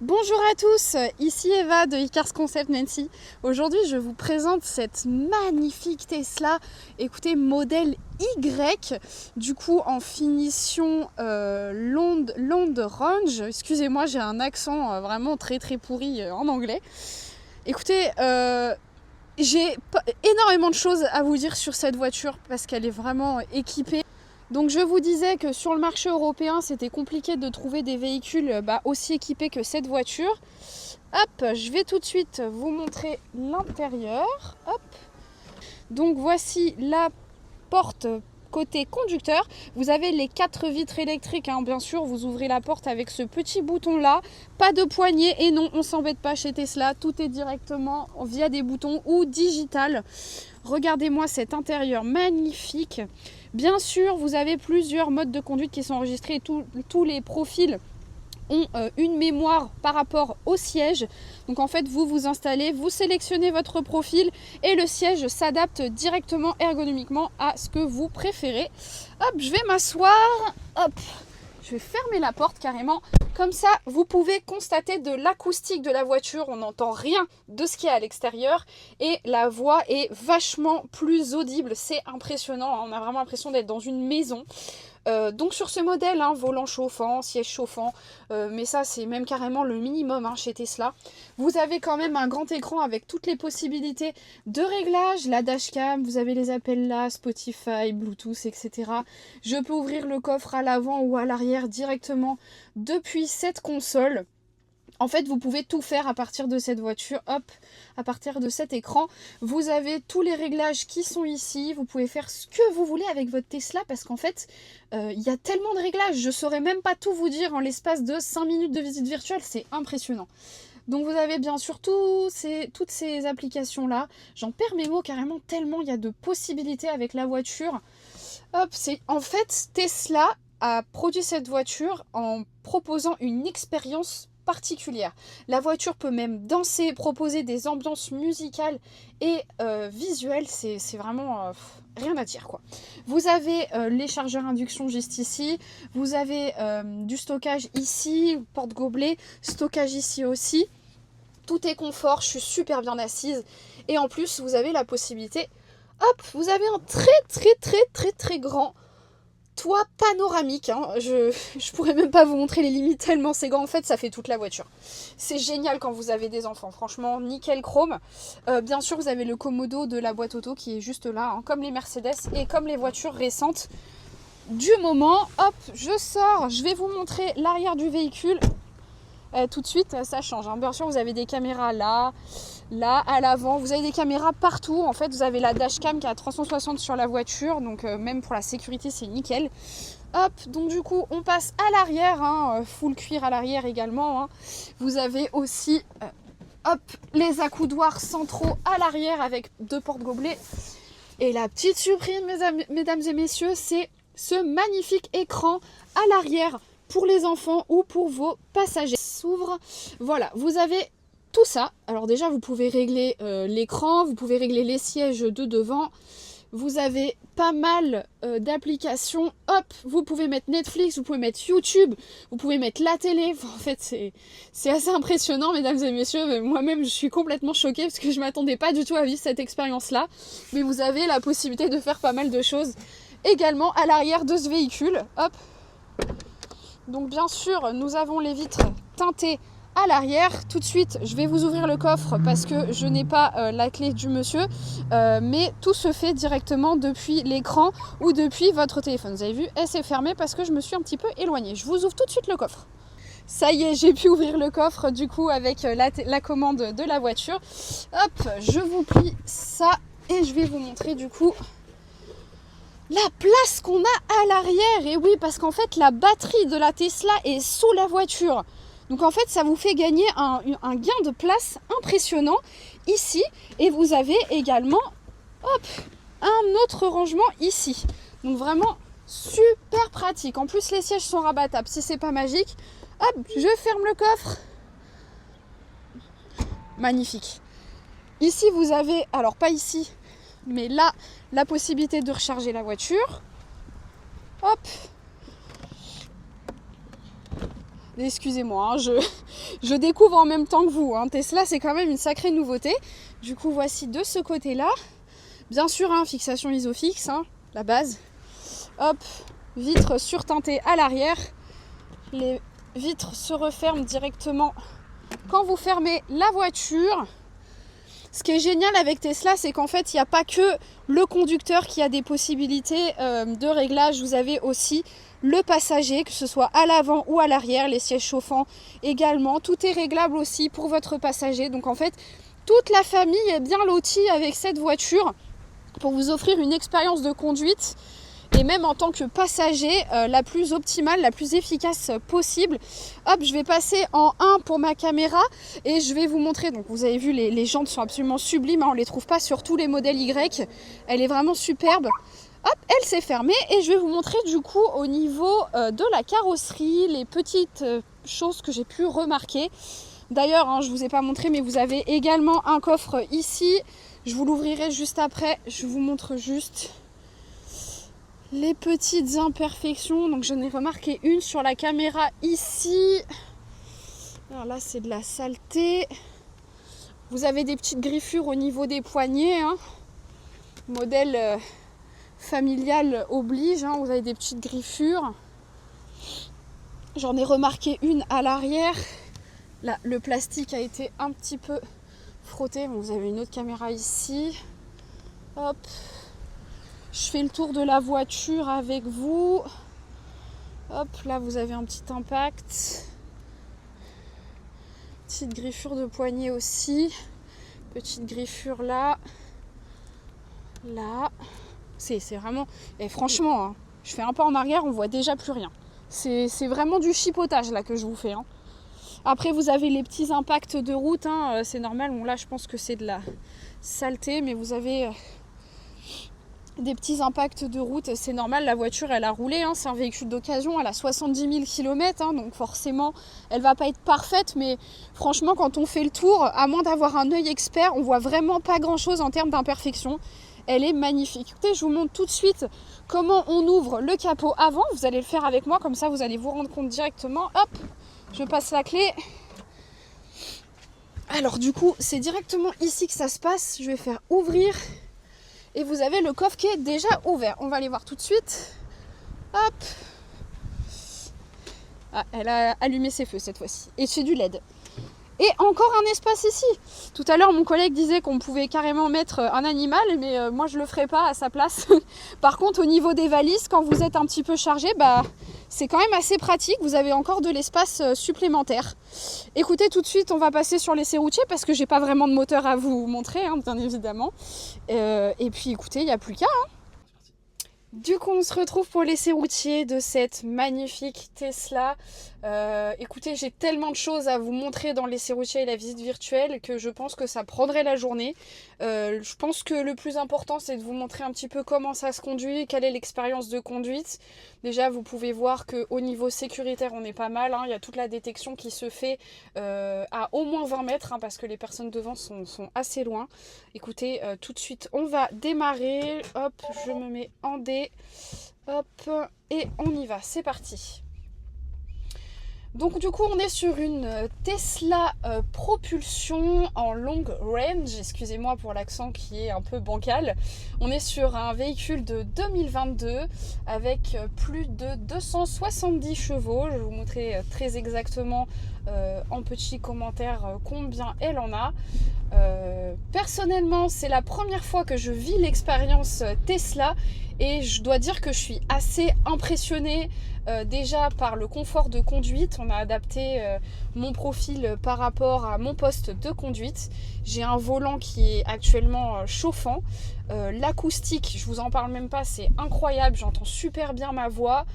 Bonjour à tous, ici Eva de Icars Concept Nancy. Aujourd'hui je vous présente cette magnifique Tesla, écoutez, modèle Y, du coup en finition Long Range. Excusez-moi, j'ai un accent vraiment très pourri en anglais. Écoutez, j'ai énormément de choses à vous dire sur cette voiture parce qu'elle est vraiment équipée. Donc je vous disais que sur le marché européen, c'était compliqué de trouver des véhicules aussi équipés que cette voiture. Hop, je vais tout de suite vous montrer l'intérieur. Hop. Donc voici la porte côté conducteur. Vous avez les 4 vitres électriques, bien sûr. Vous ouvrez la porte avec ce petit bouton là. Pas de poignée et non, on s'embête pas chez Tesla. Tout est directement via des boutons ou digital. Regardez-moi cet intérieur magnifique. Bien sûr, vous avez plusieurs modes de conduite qui sont enregistrés. Tous les profils ont une mémoire par rapport au siège. Donc en fait, vous vous installez, vous sélectionnez votre profil et le siège s'adapte directement ergonomiquement à ce que vous préférez. Hop, je vais m'asseoir. Hop, je vais fermer la porte carrément. Comme ça, vous pouvez constater de l'acoustique de la voiture. On n'entend rien de ce qu'il y a à l'extérieur et la voix est vachement plus audible. C'est impressionnant. On a vraiment l'impression d'être dans une maison. Donc sur ce modèle, volant chauffant, siège chauffant, mais ça c'est même carrément le minimum chez Tesla. Vous avez quand même un grand écran avec toutes les possibilités de réglage, la dashcam, vous avez les appels là, Spotify, Bluetooth, etc. Je peux ouvrir le coffre à l'avant ou à l'arrière directement depuis cette console. En fait, vous pouvez tout faire à partir de cette voiture, hop, à partir de cet écran. Vous avez tous les réglages qui sont ici. Vous pouvez faire ce que vous voulez avec votre Tesla parce qu'en fait, il y a tellement de réglages. Je ne saurais même pas tout vous dire en l'espace de 5 minutes de visite virtuelle. C'est impressionnant. Donc vous avez bien sûr toutes ces applications-là. J'en perds mes mots carrément tellement il y a de possibilités avec la voiture. Hop, en fait, Tesla a produit cette voiture en proposant une expérience particulière. La voiture peut même danser, proposer des ambiances musicales et visuelles, c'est vraiment rien à dire quoi. Vous avez les chargeurs induction juste ici, vous avez du stockage ici, porte-gobelet, stockage ici aussi. Tout est confort, je suis super bien assise et en plus vous avez la possibilité, hop, vous avez un très grand toit panoramique, je pourrais même pas vous montrer les limites tellement c'est grand, en fait ça fait toute la voiture. C'est génial quand vous avez des enfants, franchement nickel chrome. Bien sûr vous avez le commodo de la boîte auto qui est juste là, comme les Mercedes et comme les voitures récentes du moment. Hop, je sors, je vais vous montrer l'arrière du véhicule. Tout de suite ça change, bien sûr vous avez des caméras là, à l'avant, vous avez des caméras partout. En fait vous avez la dashcam qui est à 360 sur la voiture, donc même pour la sécurité c'est nickel. Hop, donc du coup on passe à l'arrière, full cuir à l'arrière également. Vous avez aussi hop, les accoudoirs centraux à l'arrière avec 2 porte-gobelets. Et la petite surprise mesdames et messieurs, c'est ce magnifique écran à l'arrière pour les enfants ou pour vos passagers. S'ouvre. Voilà, vous avez tout ça. Alors déjà, vous pouvez régler l'écran, vous pouvez régler les sièges de devant. Vous avez pas mal d'applications. Hop, vous pouvez mettre Netflix, vous pouvez mettre YouTube, vous pouvez mettre la télé. En fait, c'est assez impressionnant, mesdames et messieurs. Moi-même, je suis complètement choquée parce que je m'attendais pas du tout à vivre cette expérience-là. Mais vous avez la possibilité de faire pas mal de choses également à l'arrière de ce véhicule. Hop. Donc bien sûr, nous avons les vitres teintées à l'arrière. Tout de suite, je vais vous ouvrir le coffre parce que je n'ai pas la clé du monsieur. Mais tout se fait directement depuis l'écran ou depuis votre téléphone. Vous avez vu, elle s'est fermée parce que je me suis un petit peu éloignée. Je vous ouvre tout de suite le coffre. Ça y est, j'ai pu ouvrir le coffre du coup avec la commande de la voiture. Hop, je vous plie ça et je vais vous montrer du coup la place qu'on a à l'arrière. Et oui, parce qu'en fait la batterie de la Tesla est sous la voiture. Donc en fait ça vous fait gagner un gain de place impressionnant ici. Et vous avez également hop, un autre rangement ici. Donc vraiment super pratique. En plus les sièges sont rabattables si c'est pas magique. Hop, je ferme le coffre. Magnifique. Ici vous avez, alors pas ici, mais là, la possibilité de recharger la voiture. Hop. Excusez-moi, hein, je découvre en même temps que vous. Hein. Tesla, c'est quand même une sacrée nouveauté. Du coup, voici de ce côté-là. Bien sûr, hein, fixation ISOFIX, hein, la base. Hop, vitres surteintées à l'arrière. Les vitres se referment directement quand vous fermez la voiture. Ce qui est génial avec Tesla, c'est qu'en fait, il n'y a pas que le conducteur qui a des possibilités de réglage. Vous avez aussi le passager, que ce soit à l'avant ou à l'arrière, les sièges chauffants également. Tout est réglable aussi pour votre passager. Donc en fait, toute la famille est bien lotie avec cette voiture pour vous offrir une expérience de conduite et même en tant que passager la plus optimale, la plus efficace possible. Hop, je vais passer en 1 pour ma caméra et je vais vous montrer. Donc vous avez vu, les jantes sont absolument sublimes, hein, on ne les trouve pas sur tous les modèles Y. Elle est vraiment superbe. Hop, elle s'est fermée et je vais vous montrer du coup au niveau de la carrosserie, les petites choses que j'ai pu remarquer. D'ailleurs, hein, je ne vous ai pas montré, mais vous avez également un coffre ici. Je vous l'ouvrirai juste après, je vous montre juste les petites imperfections. Donc j'en ai remarqué une sur la caméra ici. Alors là, c'est de la saleté. Vous avez des petites griffures au niveau des poignets, hein. Modèle familial oblige, hein. Vous avez des petites griffures. J'en ai remarqué une à l'arrière. Là, le plastique a été un petit peu frotté. Bon, vous avez une autre caméra ici. Hop. Je fais le tour de la voiture avec vous. Hop, là vous avez un petit impact. Petite griffure de poignet aussi. Petite griffure là. Là. C'est vraiment... Et franchement, hein, je fais un pas en arrière, on voit déjà plus rien. C'est vraiment du chipotage là que je vous fais. Hein. Après vous avez les petits impacts de route. Hein, c'est normal. Bon là je pense que c'est de la saleté. Mais vous avez... des petits impacts de route, c'est normal, la voiture elle a roulé, hein, c'est un véhicule d'occasion, elle a 70 000 km, hein, donc forcément elle va pas être parfaite, mais franchement quand on fait le tour, à moins d'avoir un œil expert, on voit vraiment pas grand chose en termes d'imperfection. Elle est magnifique. Écoutez, je vous montre tout de suite comment on ouvre le capot avant, vous allez le faire avec moi, comme ça vous allez vous rendre compte directement. Hop, je passe la clé. Alors du coup, c'est directement ici que ça se passe, je vais faire ouvrir. Et vous avez le coffre qui est déjà ouvert. On va aller voir tout de suite. Hop. Ah, elle a allumé ses feux cette fois-ci. Et c'est du LED. Et encore un espace ici. Tout à l'heure, mon collègue disait qu'on pouvait carrément mettre un animal, mais moi je le ferai pas à sa place. Par contre, au niveau des valises, quand vous êtes un petit peu chargé, c'est quand même assez pratique. Vous avez encore de l'espace supplémentaire. Écoutez, tout de suite, on va passer sur l'essai routier parce que j'ai pas vraiment de moteur à vous montrer, hein, bien évidemment. Et puis, écoutez, il n'y a plus qu'à. Hein. Du coup, on se retrouve pour l'essai routier de cette magnifique Tesla. Écoutez, j'ai tellement de choses à vous montrer dans l'essai routier et la visite virtuelle que je pense que ça prendrait la journée. Je pense que le plus important, c'est de vous montrer un petit peu comment ça se conduit, quelle est l'expérience de conduite. Déjà, vous pouvez voir qu'au niveau sécuritaire, on est pas mal. Hein. Il y a toute la détection qui se fait à au moins 20 mètres, hein, parce que les personnes devant sont assez loin. Écoutez, tout de suite, on va démarrer. Hop, je me mets en D. Hop, et on y va. C'est parti. Donc du coup on est sur une Tesla propulsion en long range, excusez-moi pour l'accent qui est un peu bancal. On est sur un véhicule de 2022 avec plus de 270 chevaux. Je vais vous montrer très exactement en petits commentaires combien elle en a. Personnellement c'est la première fois que je vis l'expérience Tesla et je dois dire que je suis assez impressionnée déjà par le confort de conduite. On a adapté mon profil par rapport à mon poste de conduite. J'ai un volant qui est actuellement chauffant. L'acoustique, je vous en parle même pas, c'est incroyable. J'entends super bien ma voix.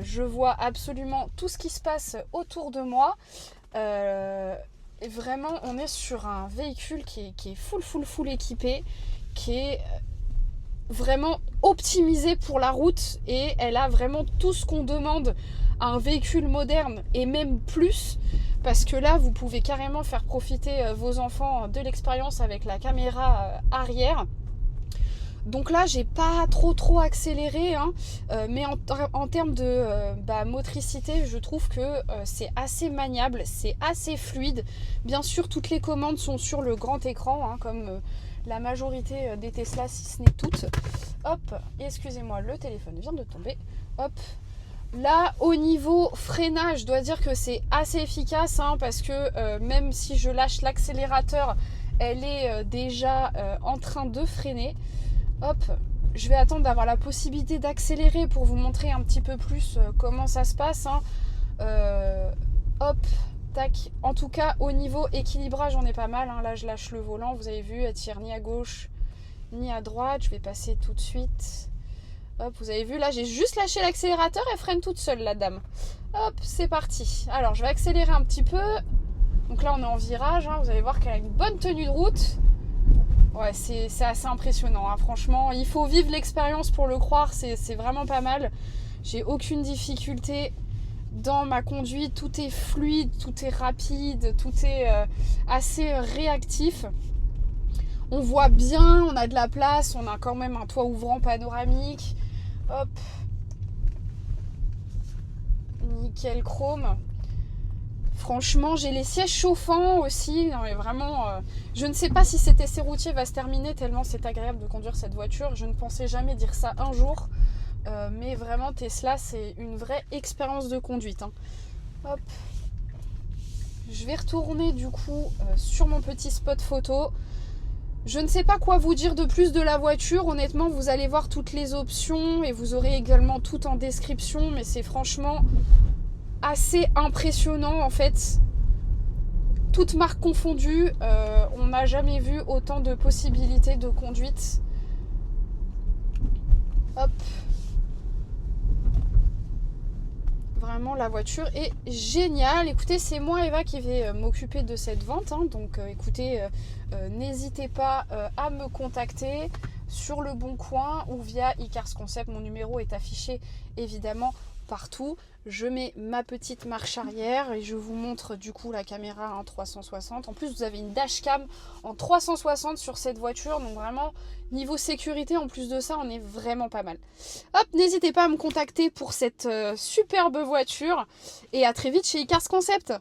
Je vois absolument tout ce qui se passe autour de moi. Et vraiment, on est sur un véhicule qui est full équipé, qui est vraiment optimisé pour la route et elle a vraiment tout ce qu'on demande à un véhicule moderne et même plus, parce que là vous pouvez carrément faire profiter vos enfants de l'expérience avec la caméra arrière. Donc là, j'ai pas trop accéléré, hein, mais en termes de motricité, je trouve que c'est assez maniable, c'est assez fluide. Bien sûr, toutes les commandes sont sur le grand écran, hein, comme la majorité des Tesla, si ce n'est toutes. Hop, excusez-moi, le téléphone vient de tomber. Hop. Là, au niveau freinage, je dois dire que c'est assez efficace, hein, parce que même si je lâche l'accélérateur, elle est déjà en train de freiner. Hop, je vais attendre d'avoir la possibilité d'accélérer pour vous montrer un petit peu plus comment ça se passe, hein. Hop, tac. En tout cas, au niveau équilibrage, on est pas mal, hein. Là, je lâche le volant, vous avez vu, elle tire ni à gauche ni à droite. Je vais passer tout de suite. Hop, vous avez vu, là, j'ai juste lâché l'accélérateur, elle freine toute seule, la dame. Hop, c'est parti. Alors, je vais accélérer un petit peu. Donc là, on est en virage, hein. Vous allez voir qu'elle a une bonne tenue de route. Ouais, c'est assez impressionnant, hein. Franchement, il faut vivre l'expérience pour le croire, c'est vraiment pas mal. J'ai aucune difficulté dans ma conduite, tout est fluide, tout est rapide, tout est assez réactif. On voit bien, on a de la place, on a quand même un toit ouvrant panoramique. Hop, nickel chrome. Franchement, j'ai les sièges chauffants aussi. Non, mais vraiment, je ne sais pas si cet essai routier va se terminer tellement c'est agréable de conduire cette voiture. Je ne pensais jamais dire ça un jour. Mais vraiment, Tesla, c'est une vraie expérience de conduite, hein. Hop. Je vais retourner du coup sur mon petit spot photo. Je ne sais pas quoi vous dire de plus de la voiture. Honnêtement, vous allez voir toutes les options et vous aurez également tout en description. Mais c'est franchement assez impressionnant en fait. Toutes marques confondues, on n'a jamais vu autant de possibilités de conduite. Hop. Vraiment, la voiture est géniale. Écoutez, c'est moi, Eva, qui vais m'occuper de cette vente, hein. Donc écoutez, n'hésitez pas à me contacter sur Le Bon Coin ou via iCars Concept. Mon numéro est affiché évidemment partout. Je mets ma petite marche arrière et je vous montre du coup la caméra en 360. En plus, vous avez une dashcam en 360 sur cette voiture. Donc vraiment, niveau sécurité, en plus de ça, on est vraiment pas mal. Hop, n'hésitez pas à me contacter pour cette superbe voiture. Et à très vite chez iCars Concept.